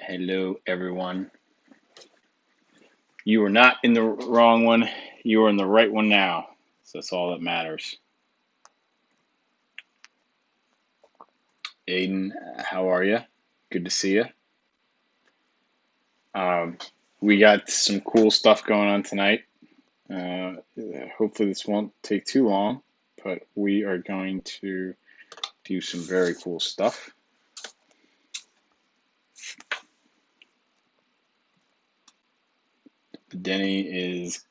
Hello, everyone. You were not in the wrong one. You are in the right one now. So that's all that matters. Aiden, how are you? Good to see you. Um, we got some cool stuff going on tonight. Uh, Hopefully, this won't take too long, but we are going to do some very cool stuff. Denny is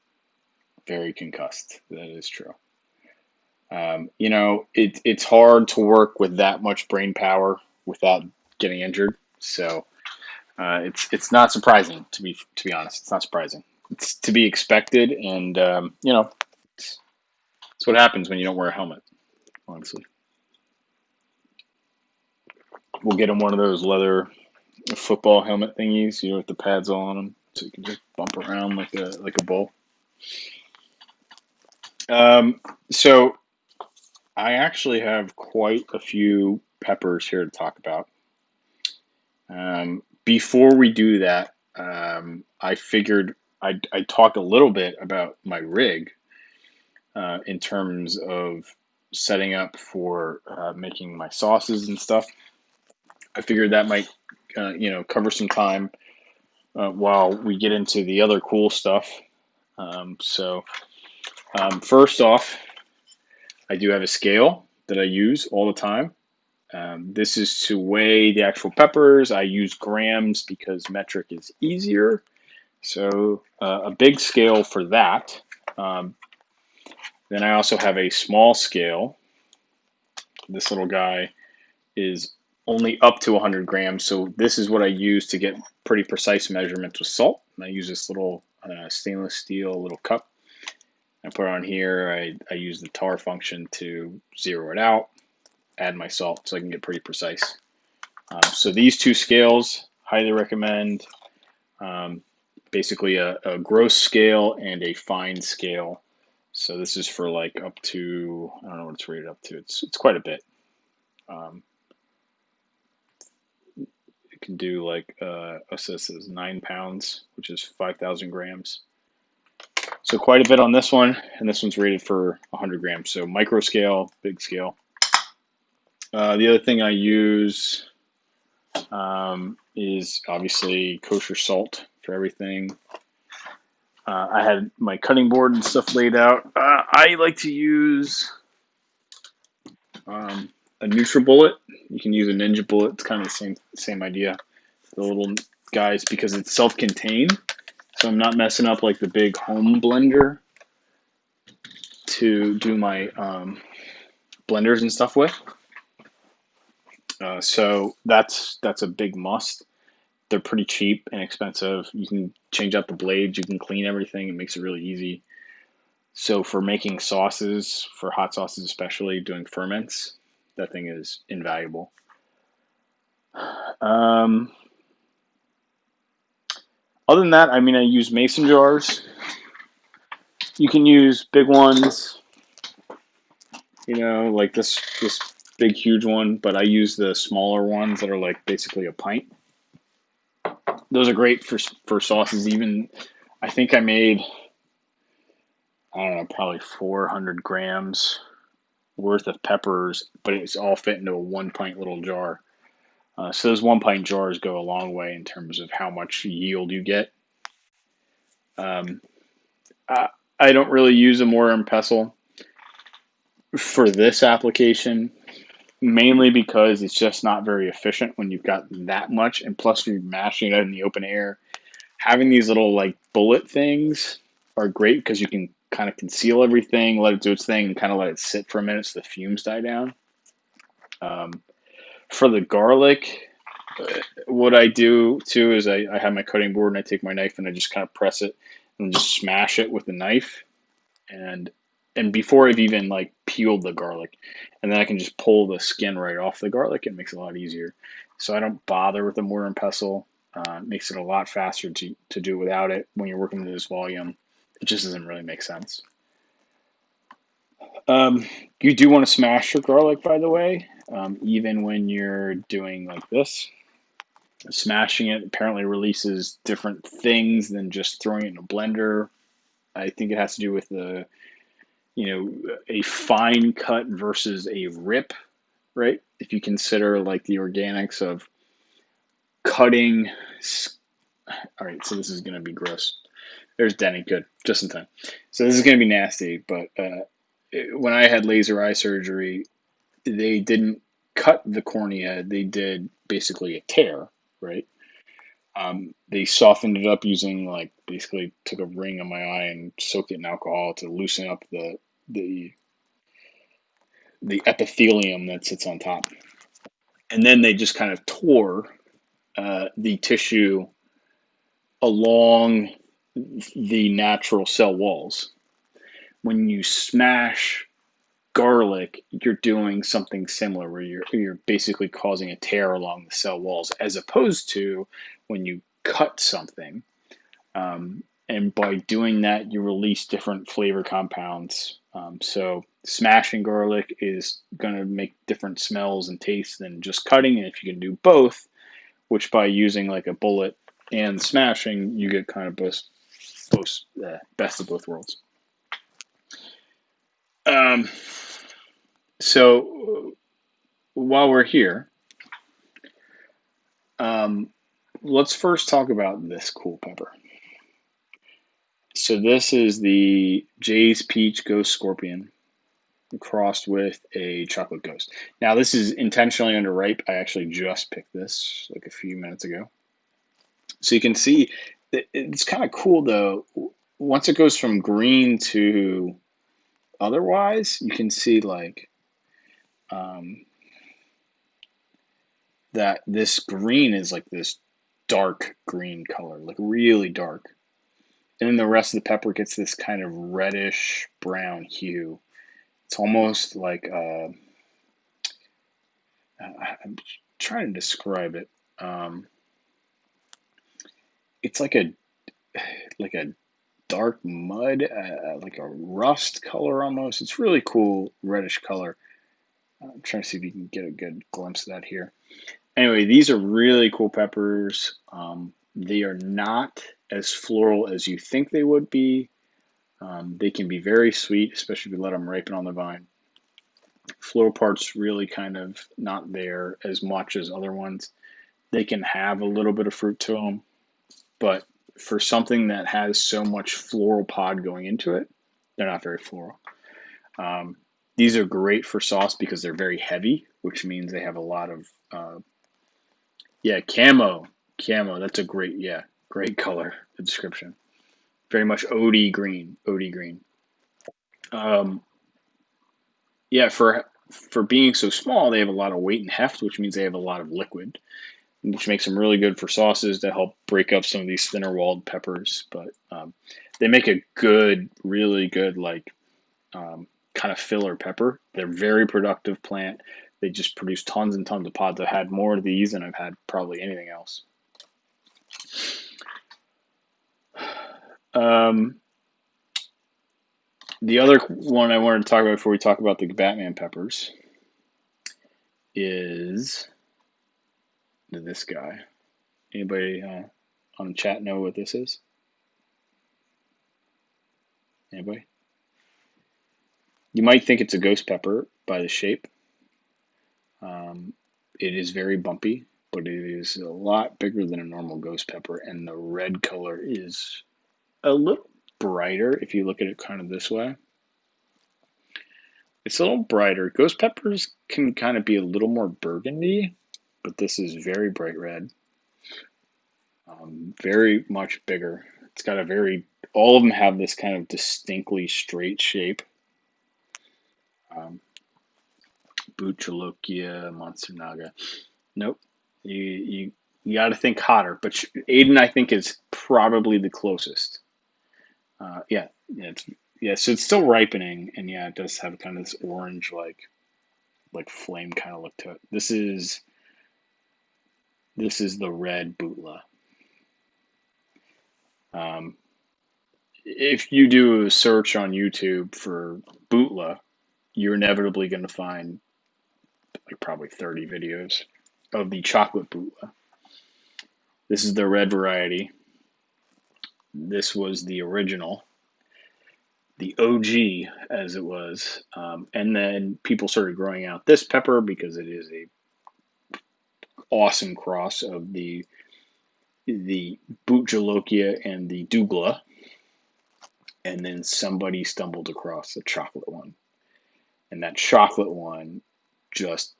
very concussed. That is true. It's hard to work with that much brain power without getting injured. So it's not surprising to be honest. It's not surprising. It's to be expected, and it's what happens when you don't wear a helmet. Honestly, we'll get him one of those leather football helmet thingies, with the pads all on them, so you can just bump around like a bull. Um, so I actually have quite a few peppers here to talk about. Before we do that, I figured I'd talk a little bit about my rig in terms of setting up for making my sauces and stuff. I figured that might, cover some time while we get into the other cool stuff. First off, I do have a scale that I use all the time. This is to weigh the actual peppers. I use grams because metric is easier. So a big scale for that. Um, then I also have a small scale. This little guy is only up to 100 grams. So this is what I use to get pretty precise measurements with salt. And I use this little stainless steel little cup. I put it on here. I use the tar function to zero it out, add my salt so I can get pretty precise. So these two scales, highly recommend. Um, Basically a gross scale and a fine scale. So this is for like up to, I don't know what it's rated up to. It's quite a bit. Um, it can do like this is 9 pounds, which is 5,000 grams. So quite a bit on this one, and this one's rated for 100 grams. So micro scale, big scale. The other thing I use is obviously kosher salt for everything. I had my cutting board and stuff laid out. I like to use a NutriBullet. You can use a Ninja Bullet. It's kind of the same idea. The little guys, because it's self-contained, so I'm not messing up like the big home blender to do my blenders and stuff with. So that's a big must. They're pretty cheap and inexpensive. You can change out the blades. You can clean everything. It makes it really easy. So for making sauces, for hot sauces especially, doing ferments, that thing is invaluable. Um, Other than that, I mean, I use mason jars. You can use big ones, like this big huge one, but I use the smaller ones that are like basically a pint. Those are great for sauces. Even I think I made, I don't know, probably 400 grams worth of peppers, but it's all fit into a 1 pint little jar. So those 1 pint jars go a long way in terms of how much yield you get. Um, I, I don't really use a mortar and pestle for this application, mainly because it's just not very efficient when you've got that much, and plus you're mashing it in the open air. Having these little like bullet things are great because you can kind of conceal everything, let it do its thing, and kind of let it sit for a minute so the fumes die down. Um, for the garlic, what I do too is I have my cutting board and I take my knife and I just kind of press it and just smash it with the knife, and before I've even like peeled the garlic, and then I can just pull the skin right off the garlic. It makes it a lot easier. So I don't bother with the mortar and pestle. It makes it a lot faster to do without it when you're working with this volume. It just doesn't really make sense. Um, you do want to smash your garlic, by the way, even when you're doing like this. Smashing it apparently releases different things than just throwing it in a blender. I think it has to do with a fine cut versus a rip, right? If you consider like the organics of cutting. All right, so this is going to be gross. There's Denny, good, just in time. So this is going to be nasty, but when I had laser eye surgery, they didn't cut the cornea, they did basically a tear, right? They softened it up using like basically took a ring on my eye and soaked it in alcohol to loosen up the the epithelium that sits on top, and then they just kind of tore the tissue along the natural cell walls. When you smash garlic, you're doing something similar where you're basically causing a tear along the cell walls, as opposed to when you cut something. And by doing that, you release different flavor compounds. So smashing garlic is going to make different smells and tastes than just cutting. And if you can do both, which by using like a bullet and smashing, you get kind of both best of both worlds. Um, so while we're here, um, let's first talk about this cool pepper. So this is the Jay's Peach Ghost Scorpion crossed with a chocolate ghost. Now this is intentionally underripe. I actually just picked this like a few minutes ago. So you can see it's kind of cool though. Once it goes from green to otherwise, you can see like um, that this green is like this dark green color, like really dark. And then the rest of the pepper gets this kind of reddish brown hue. It's almost like I'm trying to describe it. Um, it's like a dark mud, like a rust color almost. It's really cool reddish color. I'm trying to see if you can get a good glimpse of that here. Anyway, these are really cool peppers. They are not as floral as you think they would be. They can be very sweet, especially if you let them ripen on the vine. Floral parts really kind of not there as much as other ones. They can have a little bit of fruit to them, but for something that has so much floral pod going into it, they're not very floral. Um, these are great for sauce because they're very heavy, which means they have a lot of yeah, camo. That's a great color description. Very much OD green. Um, yeah, for being so small, they have a lot of weight and heft, which means they have a lot of liquid, which makes them really good for sauces to help break up some of these thinner walled peppers. But they make a good, really good, like kind of filler pepper. They're a very productive plant. They just produce tons and tons of pods. I've had more of these than I've had probably anything else. Um, the other one I wanted to talk about before we talk about the Batman peppers is this guy. Anybody on the chat know what this is? Anybody? You might think it's a ghost pepper by the shape. It is very bumpy, but it is a lot bigger than a normal ghost pepper, and the red color is a little brighter if you look at it kind of this way. It's a little brighter. Ghost peppers can kind of be a little more burgundy, but this is very bright red. Very much bigger. It's got all of them have this kind of distinctly straight shape. Um, Buchalokia, Monster Naga. Nope. You got to think hotter. But Aiden, I think, is probably the closest. So it's still ripening, and yeah, it does have kind of this orange like flame kind of look to it. This is the red Butla. If you do a search on YouTube for Butla, you're inevitably going to find like probably 30 videos of the chocolate Butla. This is the red variety. This was the original, the OG, as it was. And then people started growing out this pepper because it is a awesome cross of the Bootjalokia and the Douglas. And then somebody stumbled across the chocolate one. And that chocolate one just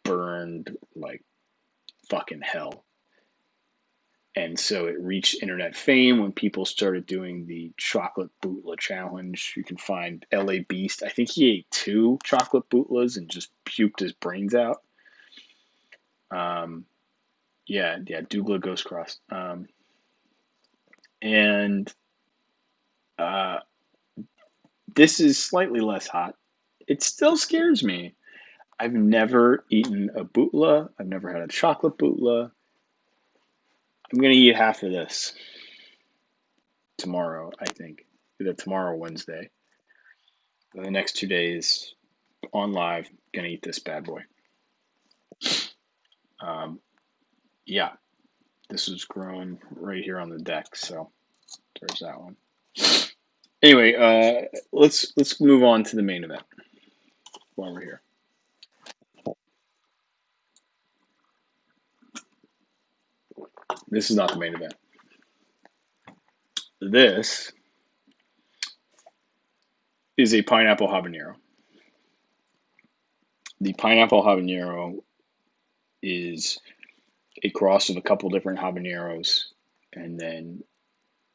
burned like fucking hell. And so it reached internet fame when people started doing the chocolate bootla challenge. You can find LA Beast. I think he ate 2 chocolate bootlas and just puked his brains out. Yeah, Douglas Ghost Cross. And this is slightly less hot. It still scares me. I've never eaten a bootla. I've never had a chocolate bootla. I'm going to eat half of this tomorrow, I think. Either tomorrow or Wednesday. In the next 2 days, on live, going to eat this bad boy. Yeah, this was grown right here on the deck, so there's that one. Anyway, let's move on to the main event while we're here. This is not the main event. This is a pineapple habanero. The pineapple habanero is a cross of a couple different habaneros, and then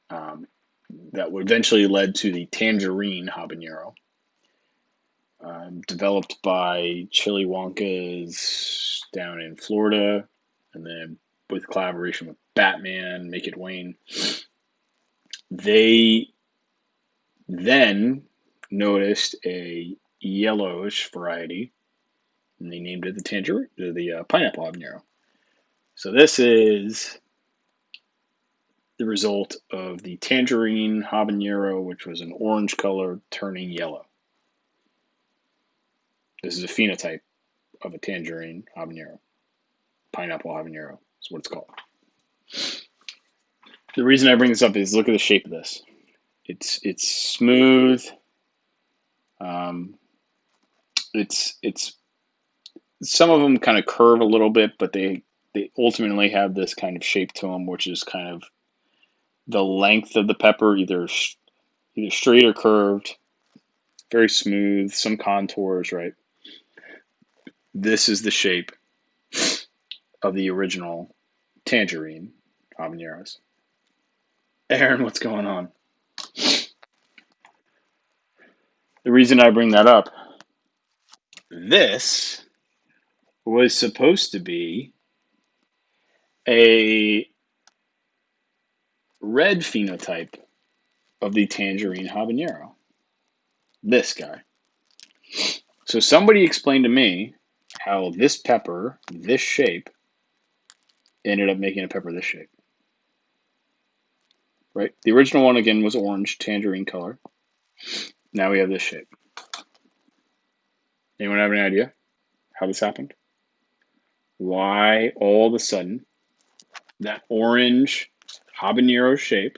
that eventually led to the tangerine habanero, developed by Chili Wonkas down in Florida, and then with collaboration with Batman, Make It Wayne. They then noticed a yellowish variety, and they named it the pineapple habanero. So this is the result of the tangerine habanero, which was an orange color turning yellow. This is a phenotype of a tangerine habanero. Pineapple habanero is what it's called. The reason I bring this up is look at the shape of this. It's smooth. It's some of them kind of curve a little bit, but they ultimately have this kind of shape to them, which is kind of the length of the pepper, either straight or curved. Very smooth, some contours, right? This is the shape of the original tangerine habaneros. Aaron, what's going on? The reason I bring that up, this was supposed to be a red phenotype of the tangerine habanero. This guy. So somebody explained to me how this pepper, this shape, ended up making a pepper this shape. Right? The original one, again, was orange, tangerine color. Now we have this shape. Anyone have any idea how this happened? Why all of a sudden that orange habanero shape,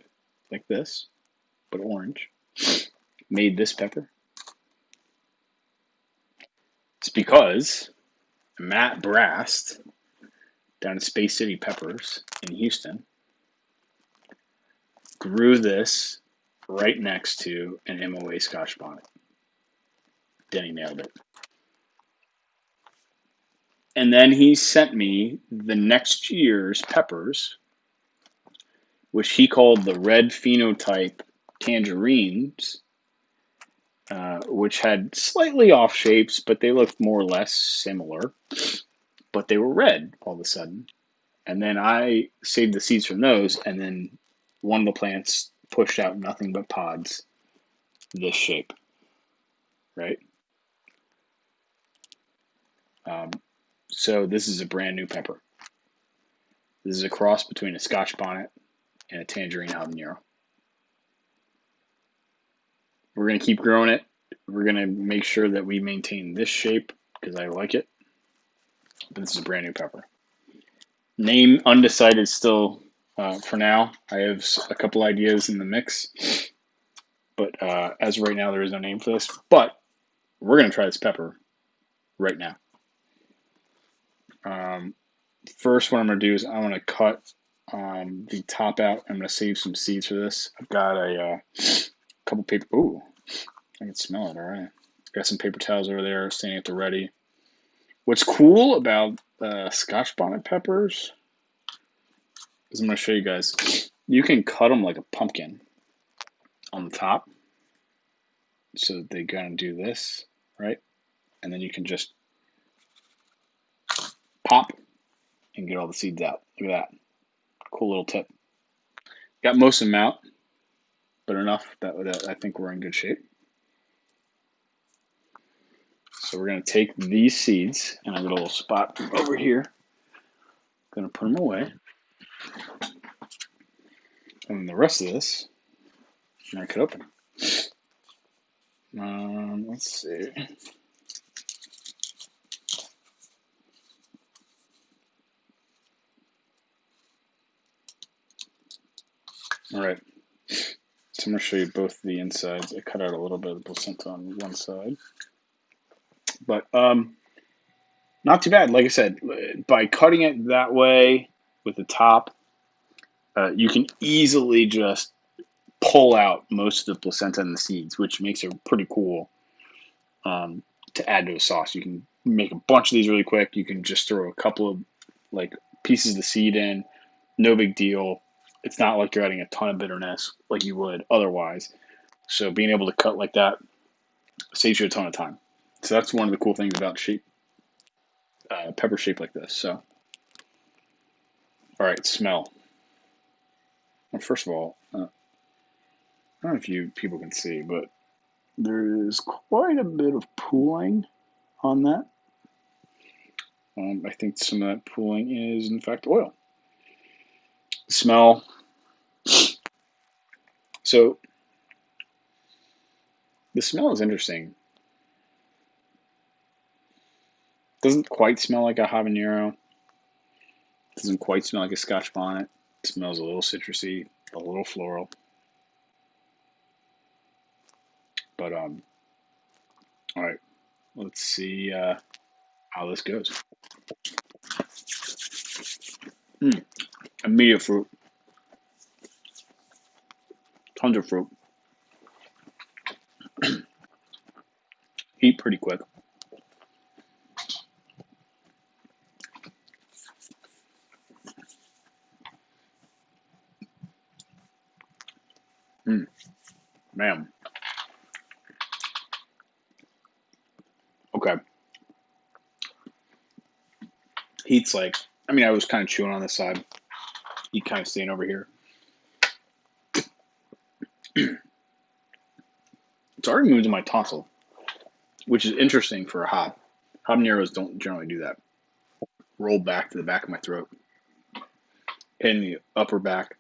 like this, but orange, made this pepper? It's because Matt Brast down at Space City Peppers in Houston grew this right next to an MOA Scotch bonnet. Denny nailed it. And then he sent me the next year's peppers, which he called the red phenotype tangerines, which had slightly off shapes, but they looked more or less similar. But they were red all of a sudden. And then I saved the seeds from those, and then one of the plants pushed out nothing but pods this shape, right? So this is a brand new pepper. This is a cross between a Scotch bonnet and a tangerine habanero. We're going to keep growing it. We're going to make sure that we maintain this shape because I like it. But this is a brand new pepper. Name undecided still For now, I have a couple ideas in the mix, but as of right now, there is no name for this. But we're gonna try this pepper right now. First, what I'm gonna do is I'm gonna cut the top out. I'm gonna save some seeds for this. I've got a couple paper. Ooh, I can smell it. All right, got some paper towels over there, standing at the ready. What's cool about Scotch bonnet peppers is I'm gonna show you guys. You can cut them like a pumpkin on the top, so they gonna do this, right? And then you can just pop and get all the seeds out. Look at that. Cool little tip. Got most of them out, but enough that I think we're in good shape. So we're going to take these seeds, and I've got a little spot over here. Going to put them away. And then the rest of this, I could open. Let's see. All right. So I'm going to show you both the insides. I cut out a little bit of the placenta on one side. But not too bad. Like I said, by cutting it that way with the top, you can easily just pull out most of the placenta and the seeds, which makes it pretty cool to add to a sauce. You can make a bunch of these really quick. You can just throw a couple of like pieces of the seed in. No big deal. It's not like you're adding a ton of bitterness like you would otherwise. So being able to cut like that saves you a ton of time. So that's one of the cool things about pepper shape like this. So, all right, smell. Well, first of all, I don't know if you people can see, but there is quite a bit of pooling on that. I think some of that pooling is, in fact, oil. Smell. So the smell is interesting. Doesn't quite smell like a habanero. Doesn't quite smell like a Scotch bonnet. It smells a little citrusy, a little floral. But all right, let's see how this goes. Immediate fruit, tons of fruit. Eat pretty quick. Man. Okay. Heat's like, I mean, I was kind of chewing on this side. Heat kind of staying over here. It's already moved to my tonsil, which is interesting for a hot. Habaneros don't generally do that. Roll back to the back of my throat, in the upper back,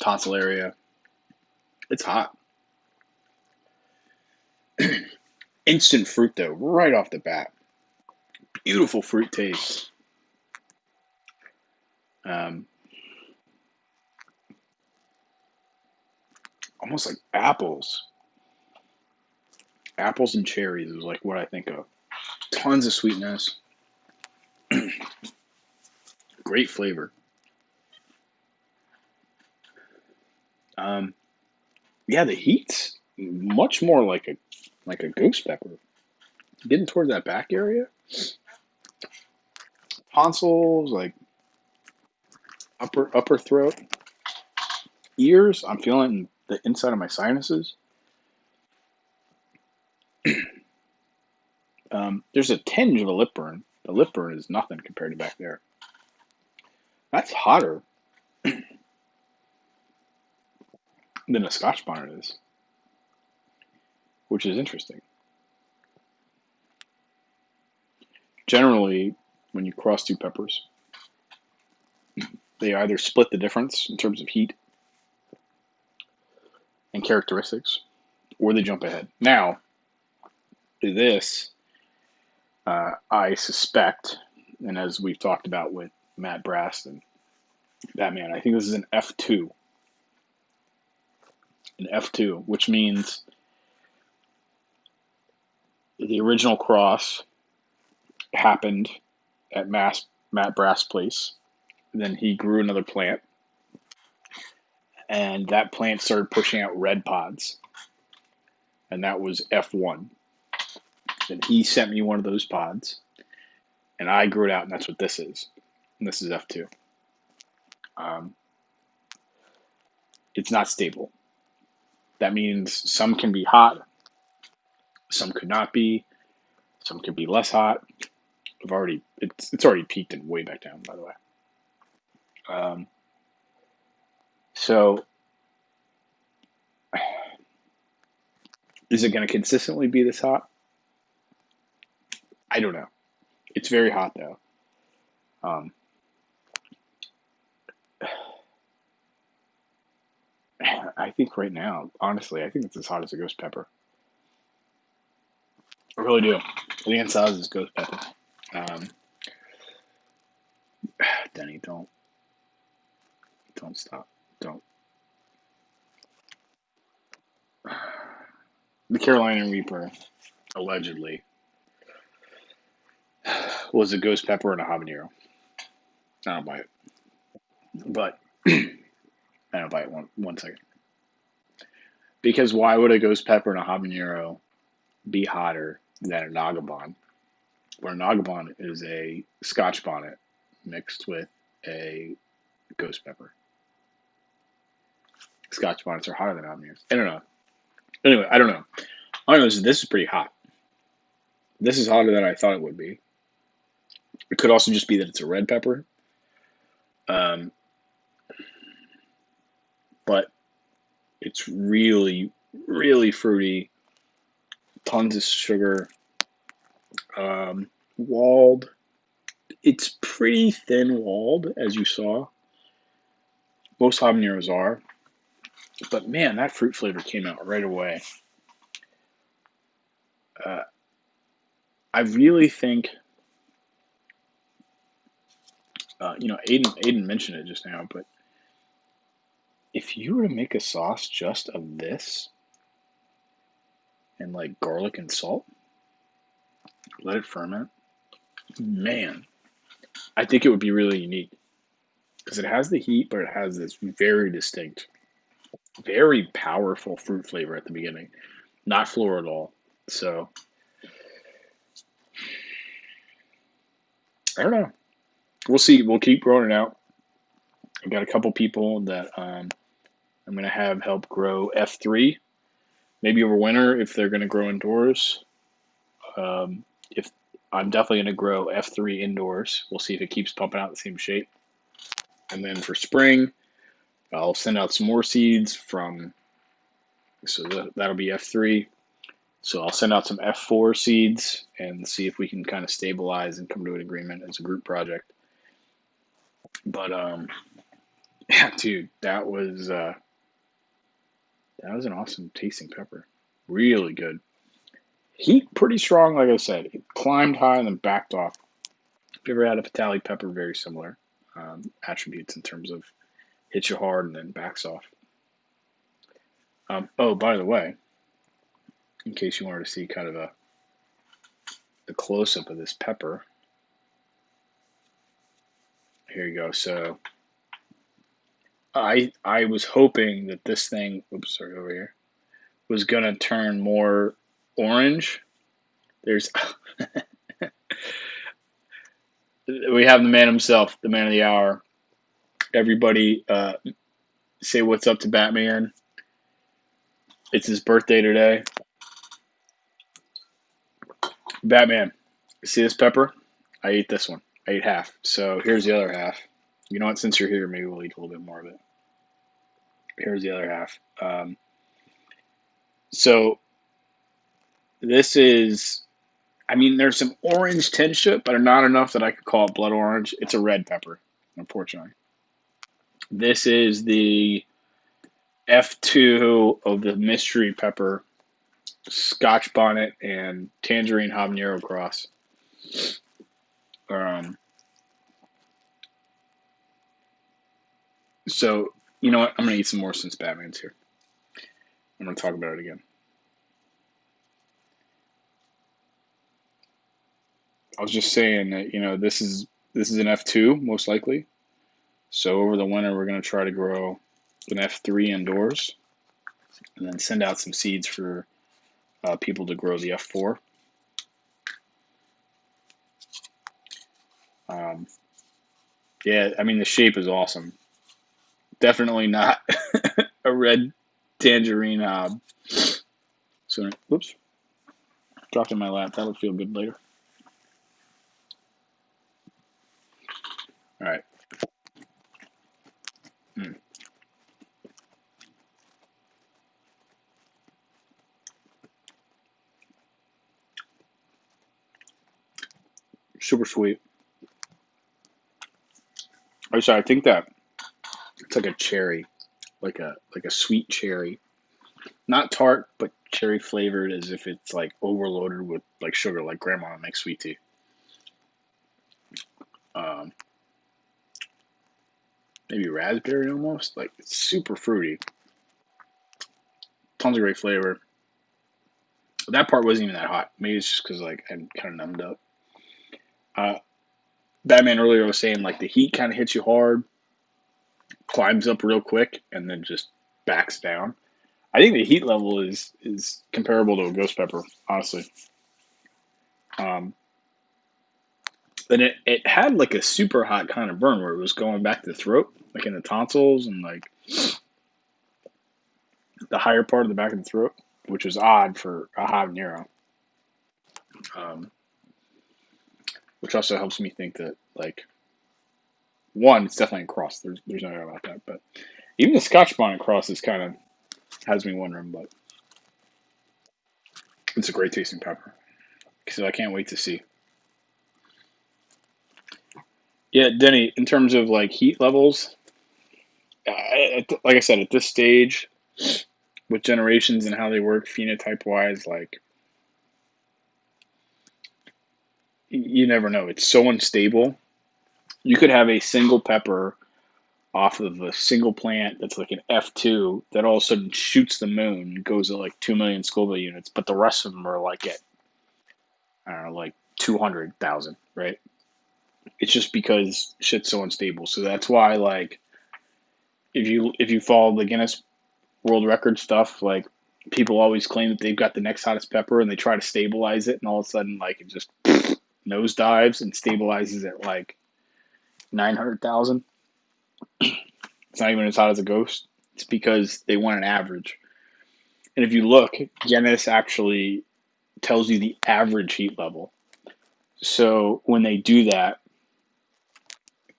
tonsil area. It's hot. Instant fruit though, right off the bat. Beautiful fruit taste. Um, Almost like apples. Apples and cherries is like what I think of. Tons of sweetness. Great flavor. Um, yeah, the heat's much more like a ghost pepper. Getting towards that back area, tonsils, like upper throat, ears. I'm feeling the inside of my sinuses. There's a tinge of a lip burn. The lip burn is nothing compared to back there. That's hotter than a Scotch bonnet is, which is interesting. Generally, when you cross two peppers, they either split the difference in terms of heat and characteristics, or they jump ahead. Now, this, I suspect, and as we've talked about with Matt Braston, Batman. I think this is an F2. An F2, which means the original cross happened at Matt Brass Place. Then he grew another plant, and that plant started pushing out red pods, and that was F1. And he sent me one of those pods, and I grew it out, and that's what this is. And this is F2. Um, it's not stable. That means some can be hot, some could not be, some could be less hot. It's already peaked and way back down, by the way. Um, so is it going to consistently be this hot? I don't know. It's very hot though. Um, I think right now, honestly, I think it's as hot as a ghost pepper. I really do. I think it's as hot as ghost pepper. Um, Denny, don't stop. Don't. The Carolina Reaper allegedly was a ghost pepper and a habanero. I don't buy it, but I don't buy it. One second. Because why would a ghost pepper and a habanero be hotter than a Nagabon? Where a Nagabon is a Scotch bonnet mixed with a ghost pepper. Scotch bonnets are hotter than habaneros. I don't know. Anyway, I don't know. All I know is this is pretty hot. This is hotter than I thought it would be. It could also just be that it's a red pepper. Um, but it's really, really fruity. Tons of sugar. Walled. It's pretty thin walled, as you saw. Most habaneros are. But man, that fruit flavor came out right away. Uh, I really think, Aiden mentioned it just now, but if you were to make a sauce just of this and like garlic and salt, let it ferment, man, I think it would be really unique because it has the heat, but it has this very distinct, very powerful fruit flavor at the beginning, not floral at all. So I don't know. We'll see. We'll keep growing it out. I've got a couple people that I'm going to have help grow F3, maybe over winter if they're going to grow indoors. If I'm definitely going to grow F3 indoors. We'll see if it keeps pumping out the same shape. And then for spring, I'll send out some more seeds from, so that'll be F3. So I'll send out some F4 seeds and see if we can kind of stabilize and come to an agreement as a group project. But yeah, dude, that was an awesome tasting pepper. Really good. Heat pretty strong, like I said. It climbed high and then backed off. If you ever had a Patali pepper, very similar attributes in terms of hits you hard and then backs off. Oh, by the way, in case you wanted to see kind of the close up of this pepper, here you go. So I was hoping that this thing, oops, sorry, over here, was gonna turn more orange. There's we have the man himself, the man of the hour. Everybody, say what's up to Batman. It's his birthday today. Batman, see this pepper? I ate this one. I ate half. So here's the other half. You know what? Since you're here, maybe we'll eat a little bit more of it. Here's the other half. So this is, I mean, there's some orange tinge to it, but not enough that I could call it blood orange. It's a red pepper, unfortunately. This is the F2 of the mystery pepper, Scotch bonnet, and tangerine habanero cross. Um, So, you know what? I'm going to eat some more since Batman's here. I'm going to talk about it again. I was just saying that, this is an F2 most likely. So over the winter, we're going to try to grow an F3 indoors and then send out some seeds for people to grow the F4. Um, yeah, I mean, the shape is awesome. Definitely not a red tangerine hob. So, whoops, dropped in my lap. That'll feel good later. All right. Mm. Super sweet. Oh, sorry. I think that it's like a cherry, like a sweet cherry, not tart, but cherry flavored, as if it's like overloaded with like sugar, like grandma makes sweet tea. Um, Maybe raspberry almost. Like it's super fruity. Tons of great flavor. That part wasn't even that hot. Maybe it's just because like I'm kind of numbed up. Uh, Batman earlier was saying like the heat kind of hits you hard, climbs up real quick, and then just backs down. I think the heat level is comparable to a ghost pepper, honestly. Um, and it had like a super hot kind of burn where it was going back to the throat, like in the tonsils and like the higher part of the back of the throat, which was odd for a habanero. Um, which also helps me think that like one, it's definitely a cross. There's no doubt about that. But even the Scotch bonnet cross is kind of has me wondering. But it's a great tasting pepper, so I can't wait to see. Yeah, Denny, in terms of like heat levels, like I said, at this stage with generations and how they work phenotype wise, like you never know. It's so unstable. You could have a single pepper off of a single plant that's like an F2 that all of a sudden shoots the moon, goes at like 2 million Scoville units, but the rest of them are like at, I don't know, like 200,000, right? It's just because shit's so unstable. So that's why, like, if you follow the Guinness World Record stuff, like, people always claim that they've got the next hottest pepper and they try to stabilize it, and all of a sudden, like, it just nosedives and stabilizes at like 900,000. It's not even as hot as a ghost. It's because they want an average. And if you look, Guinness actually tells you the average heat level. So when they do that,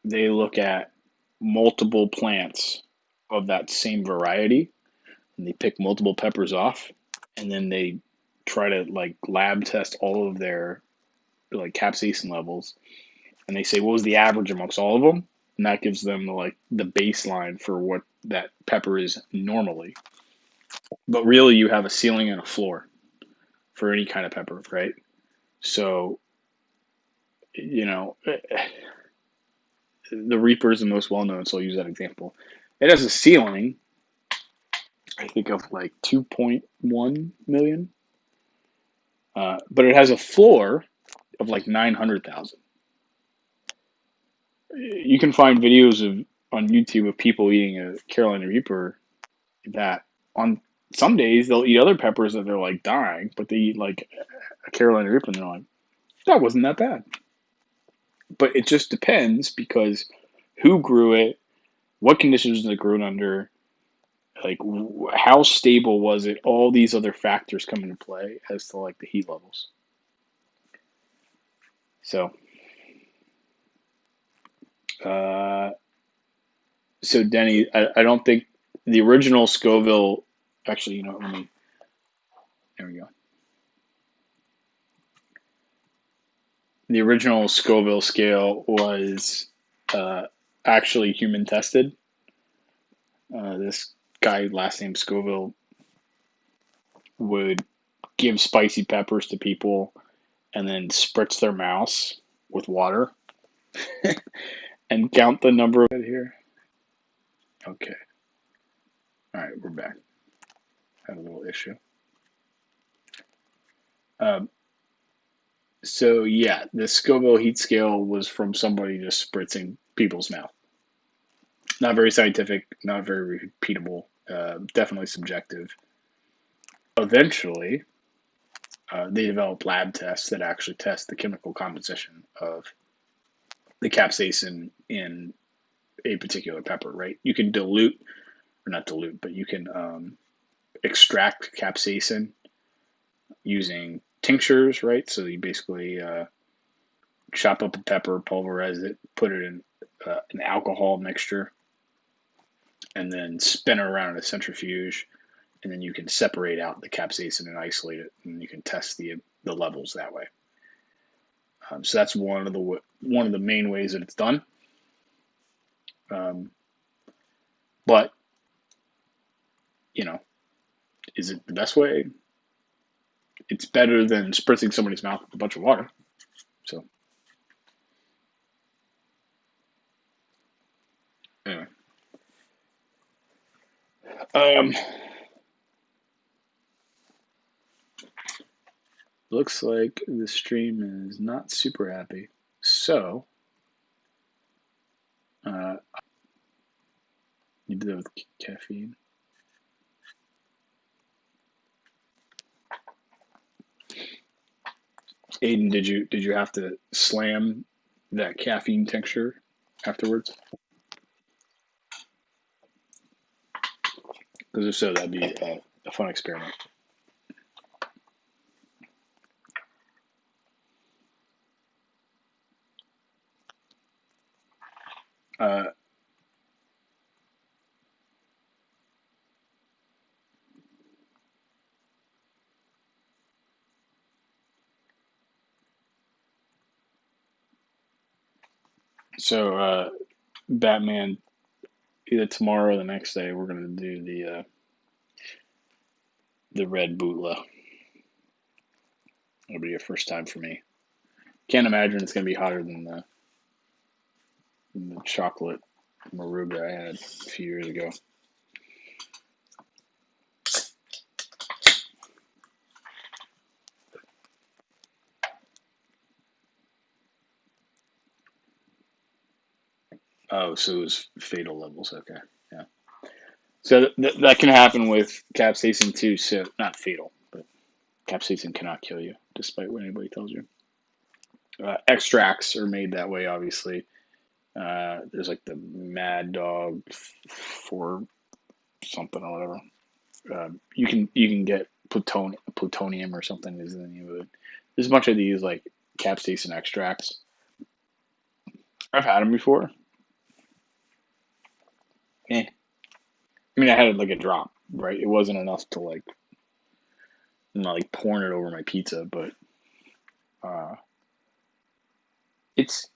they look at multiple plants of that same variety and they pick multiple peppers off and then they try to like lab test all of their like capsaicin levels and they say what was the average amongst all of them, and that gives them the baseline for what that pepper is normally. But really you have a ceiling and a floor for any kind of pepper, right? So, you know, the Reaper is the most well known, so I'll use that example. It has a ceiling, I think, of like 2.1 million, but it has a floor of like 900,000. You can find videos of on YouTube of people eating a Carolina Reaper that on some days they'll eat other peppers that they're like dying, but they eat like a Carolina Reaper and they're like, that wasn't that bad. But it just depends because who grew it, what conditions it grew it under, like how stable was it, all these other factors come into play as to like the heat levels. So uh so Denny, I don't think the original Scoville, actually, let me, there we go, the original Scoville scale was actually human tested. This guy last name Scoville would give spicy peppers to people and then spritz their mouths with water and count the number of it here. Okay. All right, we're back. Had a little issue. So yeah, the Scoville heat scale was from somebody just spritzing people's mouth. Not very scientific, not very repeatable, definitely subjective. Eventually, they developed lab tests that actually test the chemical composition of the capsaicin in a particular pepper, right? You can dilute, or not dilute, but you can extract capsaicin using tinctures, right? So you basically chop up a pepper, pulverize it, put it in an alcohol mixture, and then spin it around in a centrifuge, and then you can separate out the capsaicin and isolate it, and you can test the levels that way. So that's one of the main ways that it's done. But you know, is it the best way? It's better than spritzing somebody's mouth with a bunch of water. So anyway, um, looks like the stream is not super happy. So you did that with caffeine. Aiden, did you have to slam that caffeine tincture afterwards? Because if so, that'd be a fun experiment. Uh, so Batman, either tomorrow or the next day, we're gonna do the red bootla. It'll be a first time for me. Can't imagine it's gonna be hotter than the chocolate Maruga I had a few years ago. Oh, so it was fatal levels. Okay, yeah. So that can happen with capsaicin too. So not fatal, but capsaicin cannot kill you, despite what anybody tells you. Extracts are made that way, obviously. There's like the Mad Dog for something or whatever. You can get plutonium or something is the name of it. There's a bunch of these like capsaicin extracts. I've had them before. Eh. I mean, I had like a drop, right? It wasn't enough to like, I'm not like pouring it over my pizza, but uh, it's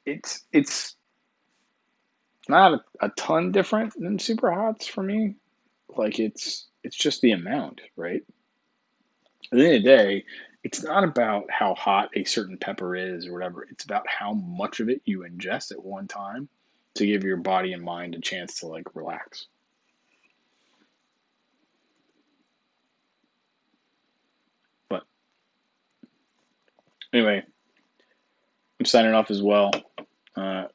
not a ton different than super hots for me. Like it's just the amount, right? At the end of the day, it's not about how hot a certain pepper is or whatever. It's about how much of it you ingest at one time to give your body and mind a chance to like relax. But anyway, I'm signing off as well. Uh,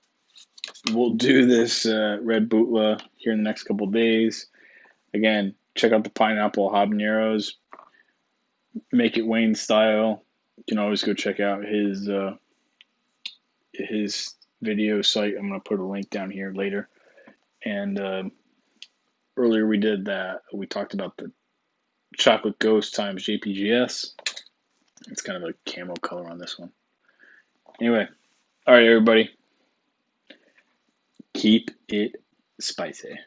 we'll do this red bootla here in the next couple of days. Again, check out the pineapple habaneros. Make it Wayne style. You can always go check out his video site. I'm gonna put a link down here later. And earlier we did that. We talked about the chocolate ghost times JPGS. It's kind of a camo color on this one. Anyway, all right, everybody, keep it spicy.